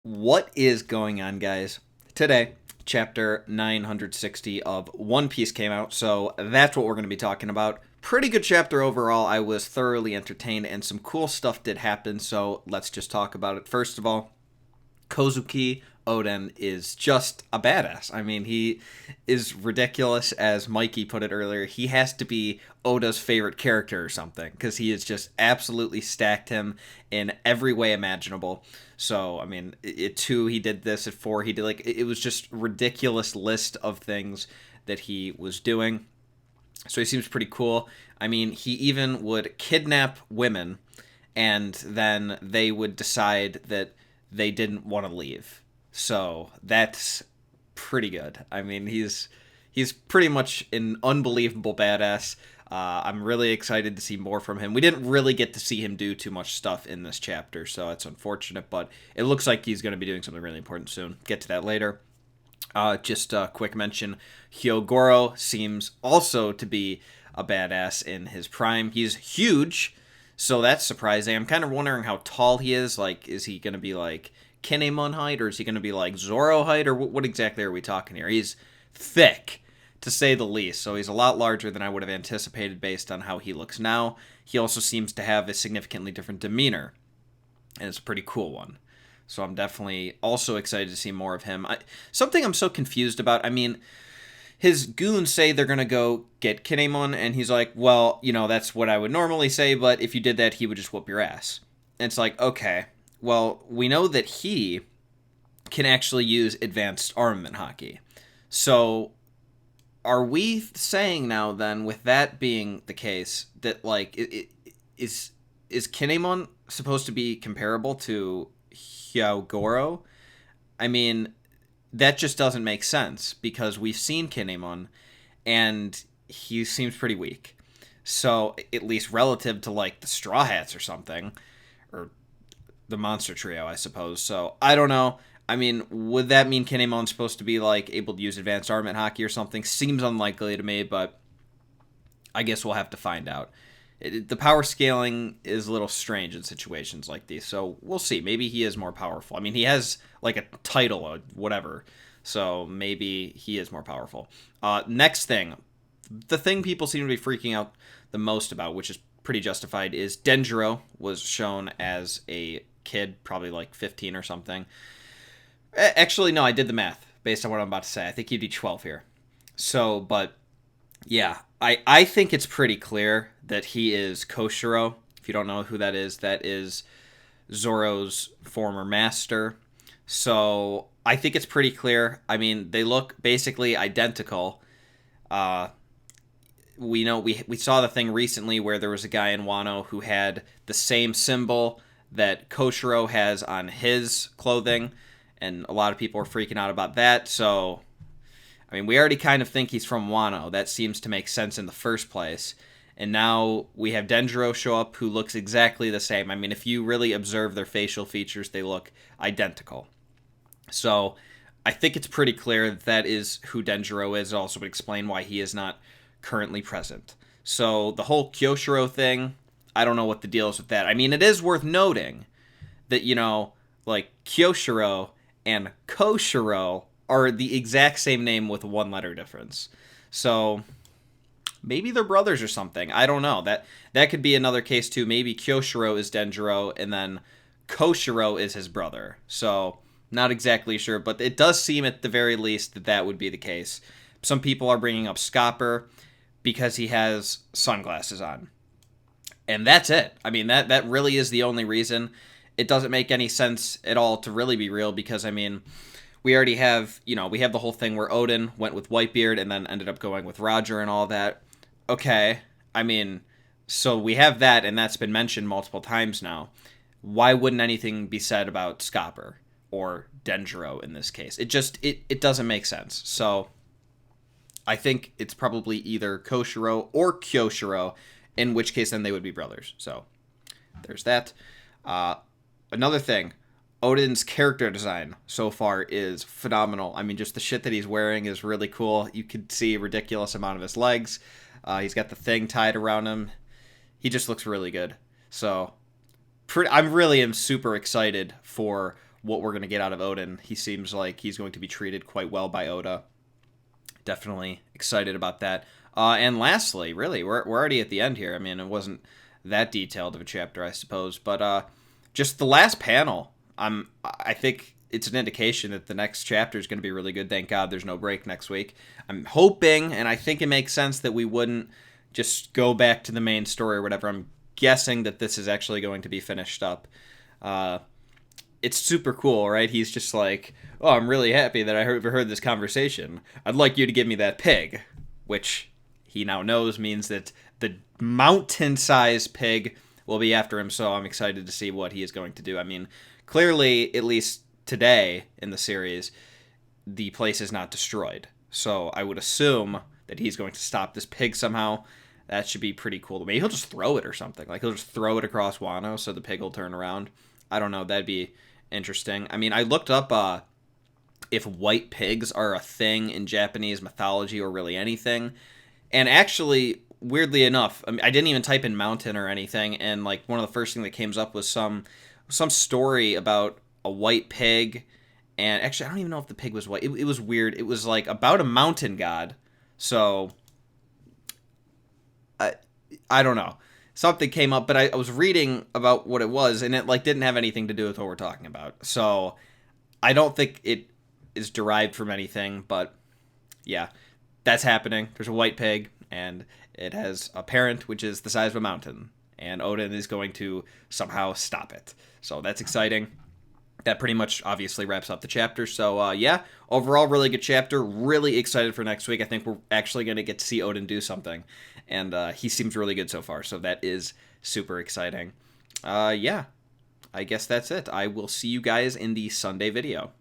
What is going on, guys? Today, chapter 960 of One Piece came out, so that's what we're going to be talking about. Pretty good chapter overall. I was thoroughly entertained, and some cool stuff did happen, so let's just talk about it. First of all, Kozuki Oden is just a badass. I mean, he is ridiculous, as Mikey put it earlier. He has to be Oda's favorite character or something, because he has just absolutely stacked him in every way imaginable. So, I mean, at 2, he did this. At 4, he did, like, it was just ridiculous list of things that he was doing. So he seems pretty cool. I mean, he even would kidnap women, and then they would decide that they didn't want to leave. So that's pretty good. I mean, he's pretty much an unbelievable badass. I'm really excited to see more from him. We didn't really get to see him do too much stuff in this chapter, so it's unfortunate, but it looks like he's going to be doing something really important soon. Get to that later. Just a quick mention, Hyogoro seems also to be a badass in his prime. He's huge, so that's surprising. I'm kind of wondering how tall he is. Like, is he going to be like Kinemon height, or is he going to be like Zoro height, or what exactly are we talking here? He's thick, to say the least, so he's a lot larger than I would have anticipated based on how he looks now. He also seems to have a significantly different demeanor, and it's a pretty cool one. So I'm definitely also excited to see more of him. Something I'm so confused about, I mean, his goons say they're going to go get Kinemon, and he's like, well, you know, that's what I would normally say, but if you did that, he would just whoop your ass. And it's like, okay, well, we know that he can actually use advanced armament hockey. So are we saying now then, with that being the case, that, like, is Kinemon supposed to be comparable to Hyogoro? I mean, that just doesn't make sense, because we've seen Kinemon, and he seems pretty weak. So, at least relative to, like, the Straw Hats or something, or the Monster Trio, I suppose. So, I don't know. I mean, would that mean Kinemon's supposed to be, like, able to use advanced armament hockey or something? Seems unlikely to me, but I guess we'll have to find out. The power scaling is a little strange in situations like these, so we'll see. Maybe he is more powerful. I mean, he has, like, a title or whatever, so maybe he is more powerful. Next thing, the thing people seem to be freaking out the most about, which is pretty justified, is Dendro was shown as a kid, probably like 15 or something. Actually, no, I did the math based on what I'm about to say. I think he'd be 12 here. So, but yeah, I think it's pretty clear that he is Kyoshiro. If you don't know who that is Zoro's former master. So I think it's pretty clear. I mean, they look basically identical. We know we saw the thing recently where there was a guy in Wano who had the same symbol that Kyoshiro has on his clothing, and a lot of people are freaking out about that. So, I mean, we already kind of think he's from Wano. That seems to make sense in the first place. And now we have Dendro show up, who looks exactly the same. I mean, if you really observe their facial features, they look identical. So I think it's pretty clear that is who Dendro is. It also would explain why he is not currently present. So the whole Kyoshiro thing, I don't know what the deal is with that. I mean, it is worth noting that, you know, like, Kyoshiro and Koshiro are the exact same name with one letter difference. So maybe they're brothers or something. I don't know. That could be another case too. Maybe Kyoshiro is Dendro, and then Koshiro is his brother. So not exactly sure, but it does seem at the very least that that would be the case. Some people are bringing up Scopper because he has sunglasses on. And that's it. I mean, that really is the only reason. It doesn't make any sense at all to really be real, because, I mean, we already have, you know, we have the whole thing where Oden went with Whitebeard and then ended up going with Roger and all that. Okay, I mean, so we have that, and that's been mentioned multiple times now. Why wouldn't anything be said about Scopper or Dendro in this case? It doesn't make sense. So I think it's probably either Koshiro or Kyoshiro, in which case then they would be brothers. So there's that. Another thing, Oden's character design so far is phenomenal. I mean, just the shit that he's wearing is really cool. You could see a ridiculous amount of his legs. He's got the thing tied around him. He just looks really good. So I really am super excited for what we're going to get out of Oden. He seems like he's going to be treated quite well by Oda. Definitely excited about that. And lastly, really, we're already at the end here. I mean, it wasn't that detailed of a chapter, I suppose, but just the last panel. I think it's an indication that the next chapter is going to be really good. Thank God there's no break next week. I'm hoping, and I think it makes sense that we wouldn't just go back to the main story or whatever. I'm guessing that this is actually going to be finished up. It's super cool, right? He's just like, oh, I'm really happy that I heard this conversation. I'd like you to give me that pig, which he now knows means that the mountain-sized pig will be after him, so I'm excited to see what he is going to do. I mean, clearly, at least today in the series, the place is not destroyed. So I would assume that he's going to stop this pig somehow. That should be pretty cool. Maybe he'll just throw it or something. Like, he'll just throw it across Wano so the pig will turn around. I don't know. That'd be interesting. I mean, I looked up if white pigs are a thing in Japanese mythology or really anything. And actually, weirdly enough, I mean, I didn't even type in mountain or anything. And, like, one of the first things that came up was some story about a white pig. And actually, I don't even know if the pig was white. It was weird. It was, like, about a mountain god. So I don't know. Something came up, but I was reading about what it was, and it like didn't have anything to do with what we're talking about. So I don't think it is derived from anything, but yeah, that's happening. There's a white pig, and it has a parent, which is the size of a mountain, and Oden is going to somehow stop it. So that's exciting. That pretty much obviously wraps up the chapter. So yeah, overall, really good chapter. Really excited for next week. I think we're actually going to get to see Oden do something. And he seems really good so far. So that is super exciting. Yeah, I guess that's it. I will see you guys in the Sunday video.